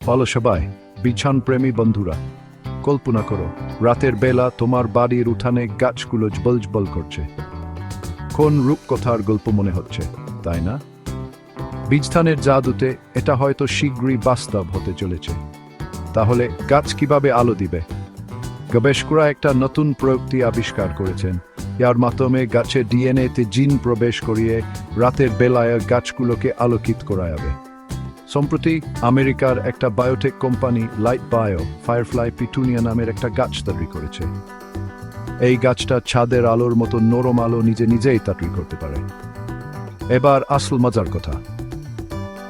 বলো সবাই, বিছান প্রেমী বন্ধুরা, কল্পনা করো রাতের বেলা তোমার বাড়ির উঠানে গাছগুলো জবল করছে। কোন রূপকথার গল্প মনে হচ্ছে, তাই না? বীজস্থানের জাদুতে এটা হয়তো শীঘ্রই বাস্তব হতে চলেছে। তাহলে গাছ কিভাবে আলো দিবে? গবেষকরা একটা নতুন প্রযুক্তি আবিষ্কার করেছেন। যার মাধ্যমে গাছের ডিএনএতে জিন প্রবেশ করিয়ে রাতের বেলায় গাছগুলোকে আলোকিত করা যাবে। সম্প্রতি আমেরিকার একটা biotech company light bio firefly petunia নামের একটা গাছ তৈরি করেছে। এই গাছটা ছাদের আলোর মতো নরম আলো নিজেই তৈরি করতে পারে। এবার আসল মজার কথা,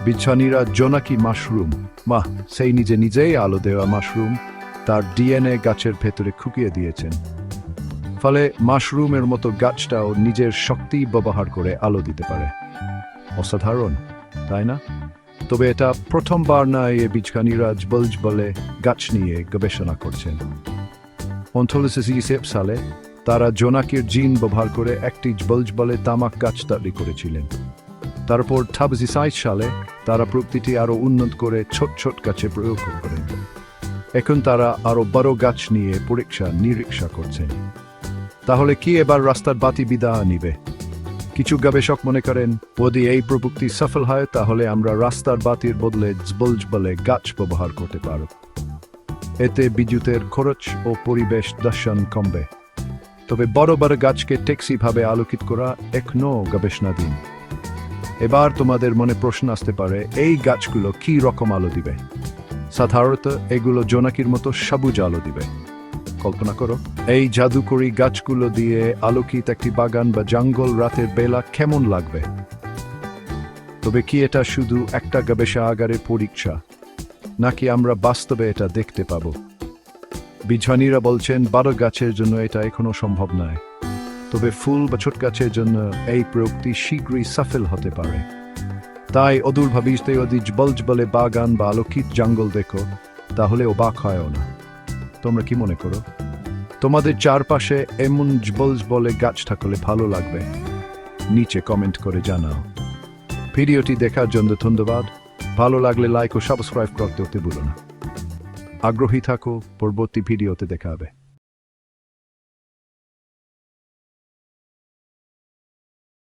বিজ্ঞানীরা জোনাকি মাশরুম, সেই নিজেই আলো দেওয়া মাশরুম, তার ডিএনএ গাছের ভেতরে ঢুকিয়ে দিয়েছেন। ফলে মাশরুমের মতো গাছটাও নিজের শক্তি ব্যবহার করে আলো দিতে পারে। অসাধারণ, তাই না? তবে এটা প্রথমবার নয় এ বিজ্ঞানীরা জবলে গাছ নিয়ে গবেষণা করছেন। 1927 সালে তারা জোনাকির জিন ব্যবহার করে একটি জবলে তামাক গাছ তৈরি করেছিলেন। তারপর 1928 সালে তারা প্রকৃতি আরও উন্নত করে ছোট গাছে প্রয়োগ করেন। এখন তারা আরও বড় গাছ নিয়ে পরীক্ষা নিরীক্ষা করছেন। তাহলে কি এবার রাস্তার বাতি বিদায় নিবে? কিছু গবেষক মনে করেন, যদি এই প্রযুক্তি সফল হয় তাহলে আমরা রাস্তার বাতির বদলে জবলে গাছ ব্যবহার করতে পারব। এতে বিদ্যুতের খরচ ও পরিবেশ দূষণ কমবে। তবে বড় গাছকে টেকসইভাবে আলোকিত করা এখনও গবেষণাধীন। এবার তোমাদের মনে প্রশ্ন আসতে পারে, এই গাছগুলো কি রকম আলো দিবে? সাধারণত এগুলো জোনাকির মতো সবুজ আলো দিবে। কল্পনা করো, এই জাদুকরী গাছগুলো দিয়ে আলোকিত একটি বাগান বা জঙ্গল রাতের বেলা কেমন লাগবে? তবে কি এটা শুধু একটা গবেষণাগারের পরীক্ষা, নাকি আমরা বাস্তবে এটা দেখতে পাব? বিজ্ঞানীরা বলছেন বড় গাছের জন্য এটা এখনো সম্ভব নয়, তবে ফুল বা ছোট গাছের জন্য এই প্রযুক্তি শীঘ্রই সফল হতে পারে। তাই অদূর ভবিষ্যতে যদি জবলে বাগান বা আলোকিত জঙ্গল দেখো, তাহলে অবাক হয়ও না। তোমরা কি মনে করো, তোমাদের চারপাশে এমন জবলে গাছ থাকলে ভালো লাগবে? নিচে কমেন্ট করে জানাও। ভিডিওটি দেখার জন্য ধন্যবাদ। ভালো লাগলে লাইক ও সাবস্ক্রাইব করতে ভুলো না। আগ্রহী থাকো, পরবর্তী ভিডিওতে দেখা হবে।